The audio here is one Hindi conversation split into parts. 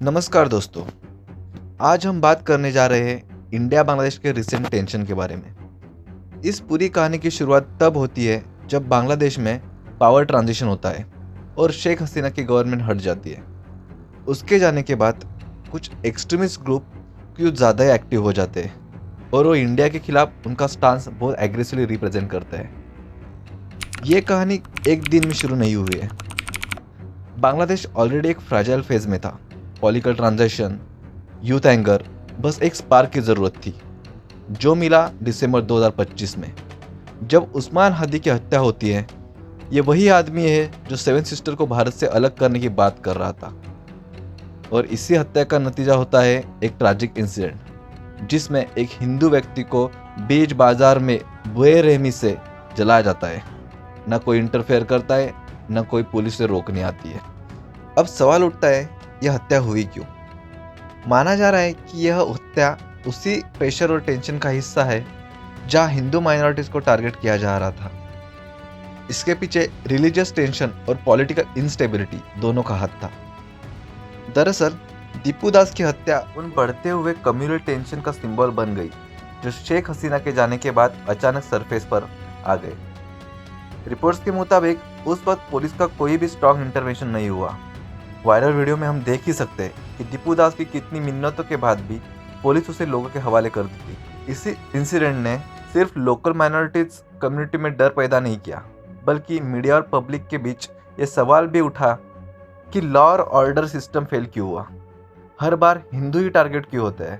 नमस्कार दोस्तों। आज हम बात करने जा रहे हैं इंडिया बांग्लादेश के रिसेंट टेंशन के बारे में। इस पूरी कहानी की शुरुआत तब होती है जब बांग्लादेश में पावर ट्रांजिशन होता है और शेख हसीना की गवर्नमेंट हट जाती है। उसके जाने के बाद कुछ एक्सट्रीमिस्ट ग्रुप कुछ ज़्यादा ही एक्टिव हो जाते हैं और वो इंडिया के खिलाफ उनका स्टांस बहुत एग्रेसिवली रिप्रेजेंट करते हैं। ये कहानी एक दिन में शुरू नहीं हुई है। बांग्लादेश ऑलरेडी एक फ्रैजाइल फेज में था। पॉलिटिकल ट्रांजिशन, यूथ एंगर, बस एक स्पार्क की ज़रूरत थी जो मिला दिसंबर 2025 में, जब उस्मान हादी की हत्या होती है। ये वही आदमी है जो सेवन सिस्टर को भारत से अलग करने की बात कर रहा था और इसी हत्या का नतीजा होता है एक ट्रैजिक इंसिडेंट जिसमें एक हिंदू व्यक्ति को बीच बाजार में बेरहमी से जलाया जाता है। न कोई इंटरफेयर करता है, न कोई पुलिस से रोकने आती है। अब सवाल उठता है, यह हत्या हुई क्यों? माना जा रहा है कि यह हत्या उसी प्रेशर और टेंशन का हिस्सा है जहां हिंदू माइनॉरिटीज को टारगेट किया जा रहा था। इसके पीछे रिलीजियस टेंशन और पॉलिटिकल इंस्टेबिलिटी दोनों का हाथ था। दरअसल दीपू दास की हत्या उन बढ़ते हुए कम्युनल टेंशन का सिंबल बन गई जो शेख हसीना के जाने के बाद अचानक सरफेस पर आ गए। रिपोर्ट्स के मुताबिक उस वक्त पुलिस का कोई भी स्ट्रॉन्ग इंटरवेंशन नहीं हुआ। वायरल वीडियो में हम देख ही सकते हैं कि दीपू दास की कितनी मिन्नतों के बाद भी पुलिस उसे लोगों के हवाले कर दी थी। इसी इंसिडेंट ने सिर्फ लोकल माइनॉरिटीज कम्युनिटी में डर पैदा नहीं किया, बल्कि मीडिया और पब्लिक के बीच ये सवाल भी उठा कि लॉ और ऑर्डर सिस्टम फेल क्यों हुआ। हर बार हिंदू ही टारगेट क्यों होते हैं?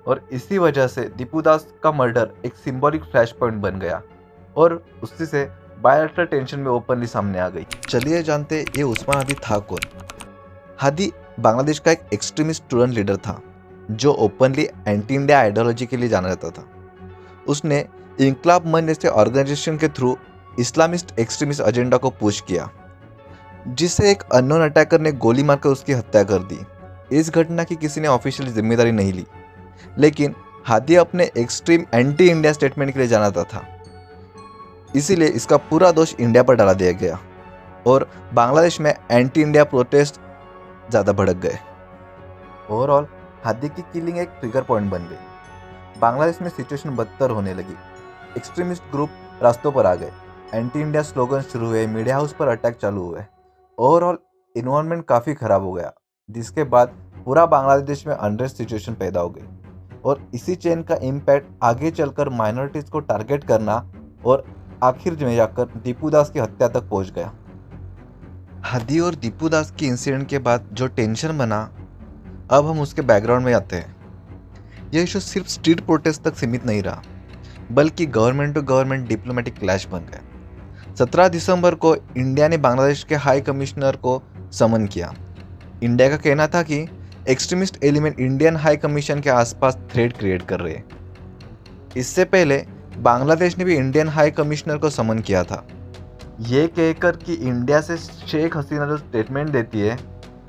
और इसी वजह से दीपू दास का मर्डर एक सिंबॉलिक फ्लैश पॉइंट बन गया और उसी से बायलैटरल टेंशन में ओपनली सामने आ गई। चलिए जानते ये उस्मान हादी था कौन। हादी बांग्लादेश का एक एक्सट्रीमिस्ट स्टूडेंट लीडर था जो ओपनली एंटी इंडिया आइडियोलॉजी के लिए जाना जाता था। उसने इंकलाब मंच जैसे ऑर्गेनाइजेशन के थ्रू इस्लामिस्ट एक्सट्रीमिस्ट एजेंडा को पुश किया, जिसे एक अननोन अटैकर ने गोली मारकर उसकी हत्या कर दी। इस घटना की किसी ने ऑफिशियल जिम्मेदारी नहीं ली, लेकिन हादी अपने एक्सट्रीम एंटी इंडिया स्टेटमेंट के लिए जाना जाता था। इसीलिए इसका पूरा दोष इंडिया पर डाला दिया गया और बांग्लादेश में एंटी इंडिया प्रोटेस्ट ज़्यादा भड़क गए। ओवरऑल हादी की किलिंग एक ट्रिगर पॉइंट बन गई। बांग्लादेश में सिचुएशन बदतर होने लगी। एक्सट्रीमिस्ट ग्रुप रास्तों पर आ गए, एंटी इंडिया स्लोगन शुरू हुए, मीडिया हाउस पर अटैक चालू हुए। ओवरऑल इन्वायरमेंट काफ़ी ख़राब हो गया, जिसके बाद पूरा बांग्लादेश में अनरेस्ट सिचुएशन पैदा हो गई और इसी चेन का इम्पैक्ट आगे चलकर माइनॉरिटीज़ को टारगेट करना और आखिर में जाकर दीपू दास की हत्या तक पहुंच गया। हादी और दीपू दास के इंसिडेंट के बाद जो टेंशन बना, अब हम उसके बैकग्राउंड में आते हैं। यह इशू सिर्फ स्ट्रीट प्रोटेस्ट तक सीमित नहीं रहा, बल्कि government to government diplomatic clash बन गया। 17 दिसंबर को इंडिया ने बांग्लादेश के हाई कमिश्नर को समन किया। इंडिया का कहना था कि extremist element Indian high commission के आसपास थ्रेट क्रिएट कर रहे हैं। इससे पहले बांग्लादेश ने भी इंडियन हाई कमिश्नर को समन किया था, ये कहकर कि इंडिया से शेख हसीना जो स्टेटमेंट देती है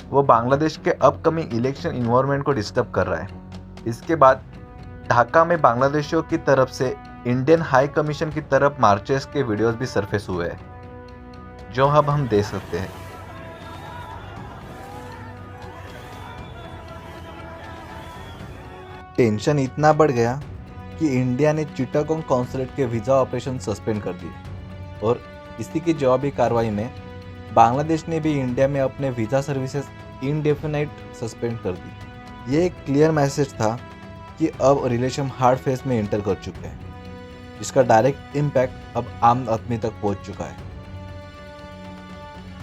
वो बांग्लादेश के अपकमिंग इलेक्शन इन्वायरमेंट को डिस्टर्ब कर रहा है। इसके बाद ढाका में बांग्लादेशियों की तरफ से इंडियन हाई कमीशन की तरफ मार्चेस के वीडियोस भी सरफेस हुए हैं, जो अब हम देख सकते हैं। टेंशन इतना बढ़ गया कि इंडिया ने चिटागोंग कॉन्सुलेट के वीज़ा ऑपरेशन सस्पेंड कर दिए और इसी की जवाबी कार्रवाई में बांग्लादेश ने भी इंडिया में अपने वीज़ा सर्विसेज इंडेफिनाइट सस्पेंड कर दी। ये एक क्लियर मैसेज था कि अब रिलेशन हार्ड फेज में एंटर कर चुके हैं, जिसका डायरेक्ट इम्पैक्ट अब आम आदमी तक पहुंच चुका है।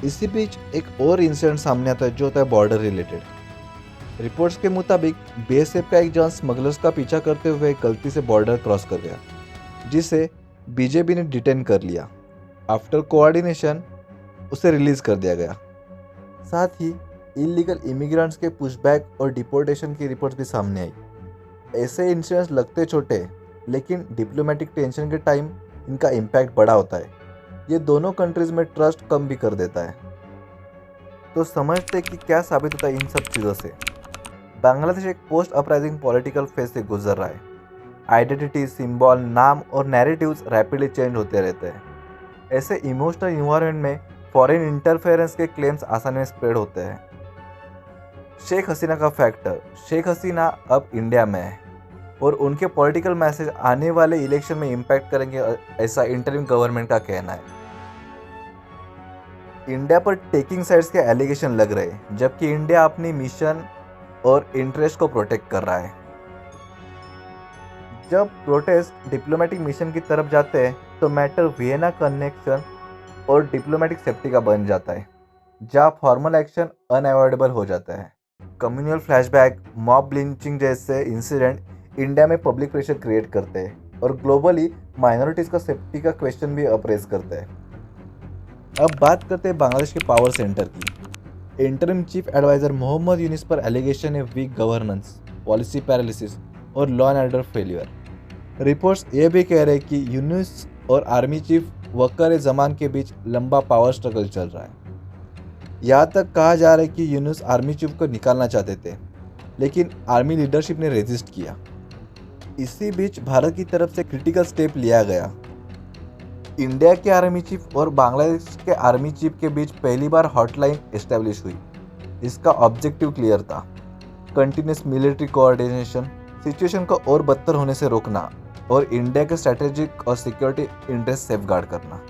इसी बीच एक और इंसिडेंट सामने आता है जो होता है बॉर्डर रिलेटेड। रिपोर्ट्स के मुताबिक बीएसएफ का एक जवान स्मगलर्स का पीछा करते हुए गलती से बॉर्डर क्रॉस कर गया, जिसे बीजेपी ने डिटेन कर लिया। आफ्टर कोऑर्डिनेशन उसे रिलीज कर दिया गया। साथ ही इलीगल इमिग्रेंट्स के पुशबैक और डिपोर्टेशन की रिपोर्ट्स भी सामने आई। ऐसे इंसिडेंट्स लगते छोटे, लेकिन डिप्लोमेटिक टेंशन के टाइम इनका इम्पैक्ट बड़ा होता है। ये दोनों कंट्रीज में ट्रस्ट कम भी कर देता है। तो समझते कि क्या साबित होता है इन सब चीज़ों से। बांग्लादेश एक पोस्ट अपराइजिंग पॉलिटिकल फेज से गुजर रहा है। आइडेंटिटी, सिंबल, नाम और नैरेटिव्स रैपिडली चेंज होते रहते हैं। ऐसे इमोशनल इन्वायरमेंट में फॉरेन इंटरफेरेंस के क्लेम्स आसानी में स्प्रेड होते हैं। शेख हसीना का फैक्टर। शेख हसीना अब इंडिया में है और उनके पॉलिटिकल मैसेज आने वाले इलेक्शन में इम्पैक्ट करेंगे, ऐसा इंटरिम गवर्नमेंट का कहना है। इंडिया पर टेकिंग साइड्स के एलिगेशन लग रहे हैं, जबकि इंडिया अपनी मिशन और इंटरेस्ट को प्रोटेक्ट कर रहा है। जब प्रोटेस्ट डिप्लोमेटिक मिशन की तरफ जाते हैं तो मैटर वियना कनेक्शन और डिप्लोमेटिक सेफ्टी का बन जाता है, जहाँ फॉर्मल एक्शन अनअवॉइडेबल हो जाता है। कम्युनल फ्लैशबैक, मॉब लिंचिंग जैसे इंसिडेंट इंडिया में पब्लिक प्रेशर क्रिएट करते हैं और ग्लोबली माइनॉरिटीज़ का सेफ्टी का क्वेश्चन भी अप्रेस करते हैं। अब बात करते हैं बांग्लादेश के पावर सेंटर की। Interim chief adviser Muhammad Yunus पर एलिगेशन है वीक गवर्नेंस, पॉलिसी पैरालिसिस और law and order failure. Reports ये भी कह रहे हैं कि यूनिस और आर्मी चीफ वकर जमान के बीच लंबा पावर स्ट्रगल चल रहा है। यहाँ तक कहा जा रहा है कि यूनुस आर्मी चीफ को निकालना चाहते थे, लेकिन आर्मी लीडरशिप ने रेजिस्ट किया। इसी बीच भारत की तरफ से क्रिटिकल स्टेप लिया गया। इंडिया के आर्मी चीफ और बांग्लादेश के आर्मी चीफ के बीच पहली बार हॉटलाइन एस्टेब्लिश हुई। इसका ऑब्जेक्टिव क्लियर था, कंटिन्यूस मिलिट्री कोऑर्डिनेशन, सिचुएशन को और बदतर होने से रोकना और इंडिया के स्ट्रेटेजिक और सिक्योरिटी इंटरेस्ट सेफगार्ड करना।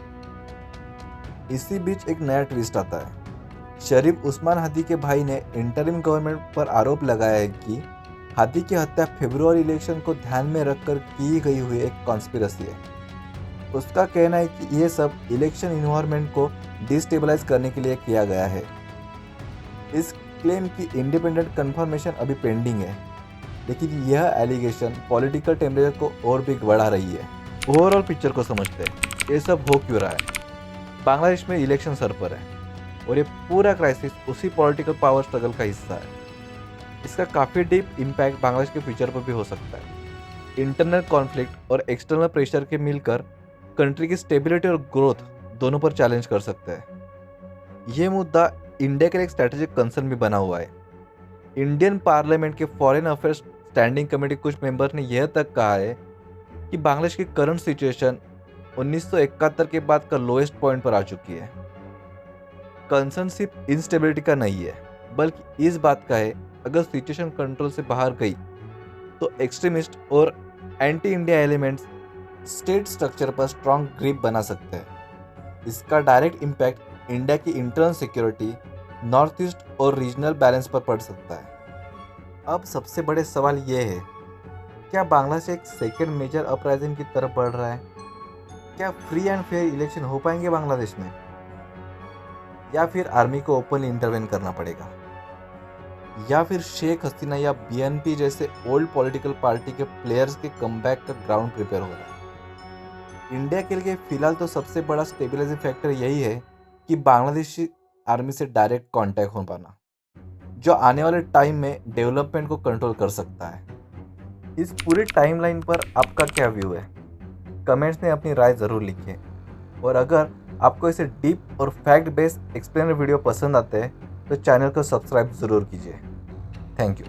इसी बीच एक नया ट्विस्ट आता है। शरीफ उस्मान हादी के भाई ने इंटरिम गवर्नमेंट पर आरोप लगाया है कि हादी की हत्या फरवरी इलेक्शन को ध्यान में रखकर की गई हुई एक कॉन्स्पिरेसी है। उसका कहना है कि यह सब इलेक्शन इन्वायरमेंट को डिस्टेबलाइज करने के लिए किया गया है। इस क्लेम की इंडिपेंडेंट कंफर्मेशन अभी पेंडिंग है, लेकिन यह एलिगेशन पॉलिटिकल टेम्परेचर को और भी बढ़ा रही है। ओवरऑल पिक्चर को समझते हैं, ये सब हो क्यों रहा है। बांग्लादेश में इलेक्शन सर पर है और ये पूरा क्राइसिस उसी पॉलिटिकल पावर स्ट्रगल का हिस्सा है। इसका काफ़ी डीप इम्पैक्ट बांग्लादेश के फ्यूचर पर भी हो सकता है। इंटरनल कॉन्फ्लिक्ट और एक्सटर्नल प्रेशर के मिलकर कंट्री की स्टेबिलिटी और ग्रोथ दोनों पर चैलेंज कर सकते हैं। ये मुद्दा इंडिया के लिए एक स्ट्रेटेजिक कंसर्न भी बना हुआ है। इंडियन पार्लियामेंट के फॉरेन अफेयर्स स्टैंडिंग कमेटी कुछ मेंबर ने यह तक कहा है कि बांग्लादेश की करंट सिचुएशन 1971 के बाद का लोएस्ट पॉइंट पर आ चुकी है। कंसर्न सिर्फ इंस्टेबिलिटी का नहीं है, बल्कि इस बात का है अगर सिचुएशन कंट्रोल से बाहर गई तो एक्सट्रीमिस्ट और anti India elements state structure पर स्ट्रॉन्ग ग्रिप बना सकते हैं। इसका डायरेक्ट इम्पैक्ट इंडिया की इंटरनल सिक्योरिटी, नॉर्थ ईस्ट और रीजनल बैलेंस पर पड़ सकता है। अब सबसे बड़े सवाल ये है, क्या बांग्लादेश एक सेकेंड मेजर अपराइजिंग की तरफ बढ़ रहा है? क्या फ्री एंड फेयर इलेक्शन हो पाएंगे बांग्लादेश में, या फिर आर्मी को ओपनली इंटरवेन करना पड़ेगा, या फिर शेख हसीना या बीएनपी जैसे ओल्ड पॉलिटिकल पार्टी के प्लेयर्स के कमबैक का ग्राउंड प्रिपेयर हो रहा है? इंडिया के लिए फिलहाल तो सबसे बड़ा स्टेबलाइजिंग फैक्टर यही है कि बांग्लादेशी आर्मी से डायरेक्ट कांटेक्ट हो पाना, जो आने वाले टाइम में डेवलपमेंट को कंट्रोल कर सकता है। इस पूरी टाइमलाइन पर आपका क्या व्यू है? कमेंट्स में अपनी राय ज़रूर लिखिए। और अगर आपको ऐसे डीप और फैक्ट बेस्ड एक्सप्लेनर वीडियो पसंद आते हैं तो चैनल को सब्सक्राइब ज़रूर कीजिए। Thank you.